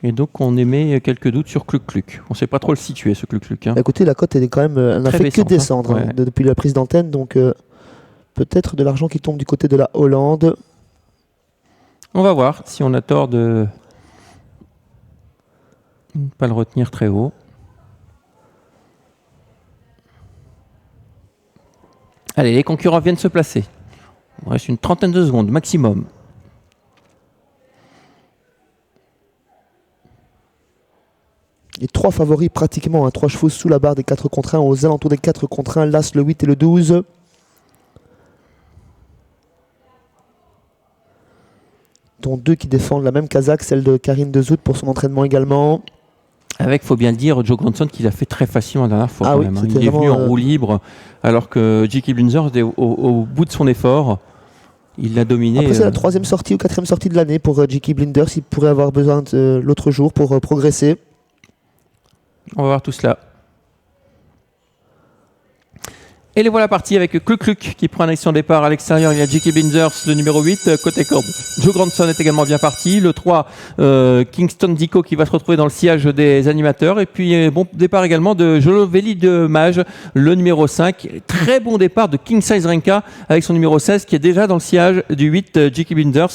Et donc on émet quelques doutes sur Cluc Cluc. On ne sait pas trop le situer, ce Cluc Cluc. Hein. Écoutez, la cote, elle n'a fait que descendre depuis la prise d'antenne. Donc peut-être de l'argent qui tombe du côté de la Hollande. On va voir si on a tort de ne pas le retenir très haut. Allez, les concurrents viennent se placer. Il reste une trentaine de secondes maximum. Les 3 favoris pratiquement, 3 chevaux sous la barre des 4 contre 1, aux alentours des 4 contre 1, l'As, le 8 et le 12. Dont 2 qui défendent la même casaque, celle de Karine Dezout pour son entraînement également. Avec, il faut bien le dire, Joe Grandson qui l'a fait très facilement la dernière fois. Ah quand oui, même, hein. Il est venu en roue libre, alors que J.K. Blinders était au bout de son effort. Il l'a dominé. Après, c'est la 3e sortie ou 4e sortie de l'année pour J.K. Blinders. Il pourrait avoir besoin de l'autre jour pour progresser. On va voir tout cela. Et les voilà partis avec Cluc Cluc qui prend un action départ à l'extérieur. Il y a J.K. Blinders, le numéro 8, côté corde. Joe Grandson est également bien parti. Le 3, Kingston Dico qui va se retrouver dans le sillage des animateurs. Et puis, bon départ également de Joloveli de Mage, le numéro 5. Très bon départ de King Size Renka avec son numéro 16 qui est déjà dans le sillage du 8, J.K. Blinders,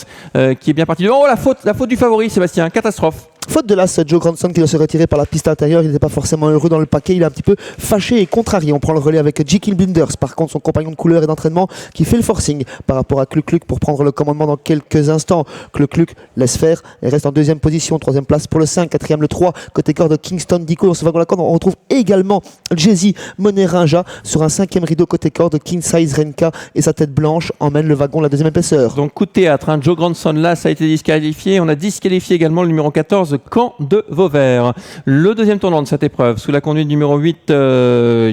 qui est bien parti. Oh, la faute du favori, Sébastien. Catastrophe. Faute de l'As, Joe Grandson qui doit se retirer par la piste intérieure. Il n'était pas forcément heureux dans le paquet. Il est un petit peu fâché et contrarié. On prend le relais avec J.K. Blinders. Par contre, son compagnon de couleur et d'entraînement qui fait le forcing par rapport à Cluc Cluc pour prendre le commandement dans quelques instants. Cluc Cluc laisse faire et reste en 2e position. 3e place pour le 5, 4e le 3. Côté corde, Kingston Dico. Dans ce wagon la corde, on retrouve également Jay-Z Monérinja sur un 5e rideau côté corde. King Size Renka et sa tête blanche emmène le wagon la 2e épaisseur. Donc coup de théâtre, hein. Joe Grandson là, ça a été disqualifié. On a disqualifié également le numéro 14, Camp de Vauvert. Le deuxième tournant de cette épreuve, sous la conduite du numéro 8,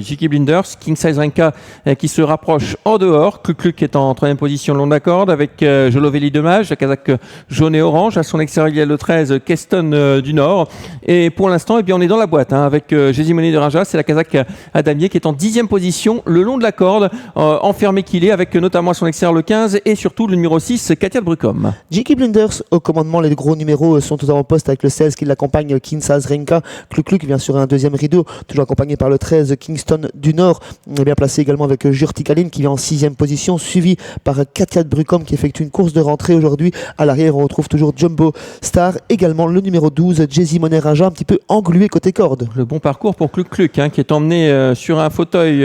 J.K. Blinders, King Size Renka qui se rapproche en dehors. Cluc Cluc est en 3e position le long de la corde avec Joloveli de Mage, la casaque jaune et orange. À son extérieur, il y a le 13, Keston du Nord. Et pour l'instant, eh bien, on est dans la boîte avec Jésimone de Raja. C'est la casaque à damier qui est en 10e position le long de la corde, enfermé qu'il est avec notamment à son extérieur le 15 et surtout le numéro 6, Katia de Brucom. J.K. Blinders au commandement. Les gros numéros sont tout en poste avec le 16 qui l'accompagne, King Size Renka. Cluc Cluc vient sur un 2e rideau, toujours accompagné par le 13, Kingston du Nord. Il est bien placé également avec Jurtikaline qui vient en 6e position, suivi par Katia de Brucom qui effectue une course de rentrée aujourd'hui. À l'arrière, on retrouve toujours Jumbo Star, également le numéro 12, Jay-Z Monérinja, un petit peu englué côté corde. Le bon parcours pour Cluc Cluc, hein, qui est emmené sur un fauteuil,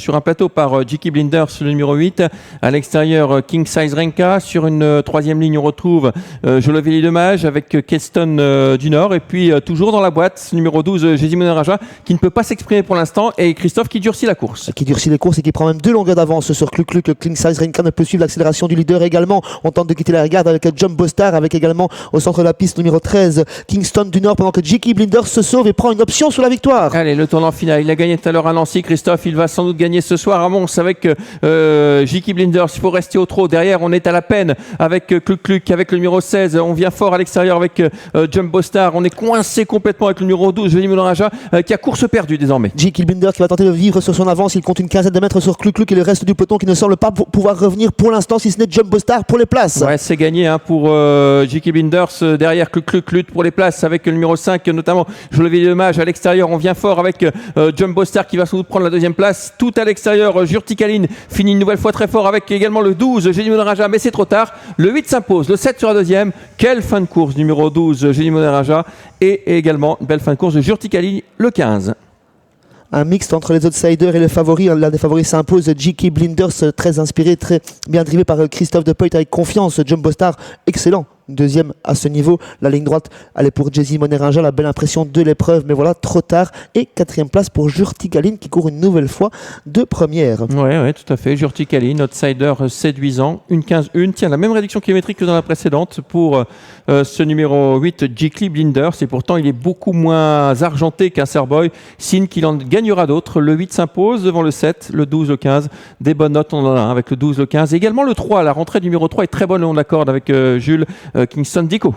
sur un plateau par J.K. Blinders, le numéro 8. À l'extérieur, King Size Renka. Sur une 3e ligne, on retrouve Joloveli de Mage avec Keston du Nord. Et puis toujours dans la boîte, numéro 12, Jay-Z Monérinja, qui ne peut pas s'exprimer pour l'instant. Et Christophe qui durcit la course. Qui durcit les courses et qui prend même 2 longueurs d'avance sur Cluc Cluc. King Size Renka ne peut suivre l'accélération du leader également. On tente de quitter la regarde avec Jumbo Star, avec également au centre de la piste numéro 13, Kingston du Nord, pendant que J.K. Blinders se sauve et prend une option sur la victoire. Allez, le tournant final. Il a gagné tout à l'heure à Nancy, Christophe. Il va sans doute gagner ce soir à Mons avec J.K. Blinders. Il faut rester au trot. Derrière, on est à la peine avec Cluc Cluc, avec le numéro 16. On vient fort à l'extérieur avec Jumbo Star. On est coincé complètement avec le numéro 12, Jésimone Monérinja, qui a course perdue désormais. J.K. Blinders qui va tenter de vivre sur son avance. Il compte une quinzaine de mètres sur Cluc Cluc et le reste du peloton qui ne semble pas pouvoir revenir pour l'instant, si ce n'est Jumbo Star pour les places. Ouais, c'est gagné hein, pour J.K. Blinders. Derrière, Cluc Cluc lutte pour les places avec le numéro 5, notamment Joloveli de Mage. À l'extérieur, on vient fort avec Jumbo Star qui va sans doute prendre la 2e place. Tout à l'extérieur, Jurtikaline finit une nouvelle fois très fort avec également le 12, Jésimone Monérinja, mais c'est trop tard. Le 8 s'impose, le 7 sur la 2e. Quelle fin de course, numéro 12, Jésimone Monérinja. Et également une belle fin de course de Jurtikaline, le 15. Un mixte entre les outsiders et les favoris. L'un des favoris s'impose, J.K. Blinders, très inspiré, très bien drivé par Christophe Depoit avec confiance. Jumbo Star, excellent. 2e à ce niveau. La ligne droite, elle est pour Jay-Z Monérinja, la belle impression de l'épreuve, mais voilà, trop tard. Et 4e place pour Jurtikaline qui court une nouvelle fois de première. Oui, tout à fait. Jurtikaline, outsider séduisant, une 15-1. Tiens, la même réduction kilométrique que dans la précédente pour ce numéro 8, J.K. Blinders. Et pourtant, il est beaucoup moins argenté qu'un Serboy. Signe qu'il en gagnera d'autres. Le 8 s'impose devant le 7, le 12, le 15. Des bonnes notes, on en a un avec le 12, le 15. Et également le 3, la rentrée du numéro 3 est très bonne le long de la corde avec Jules Kingston Dico.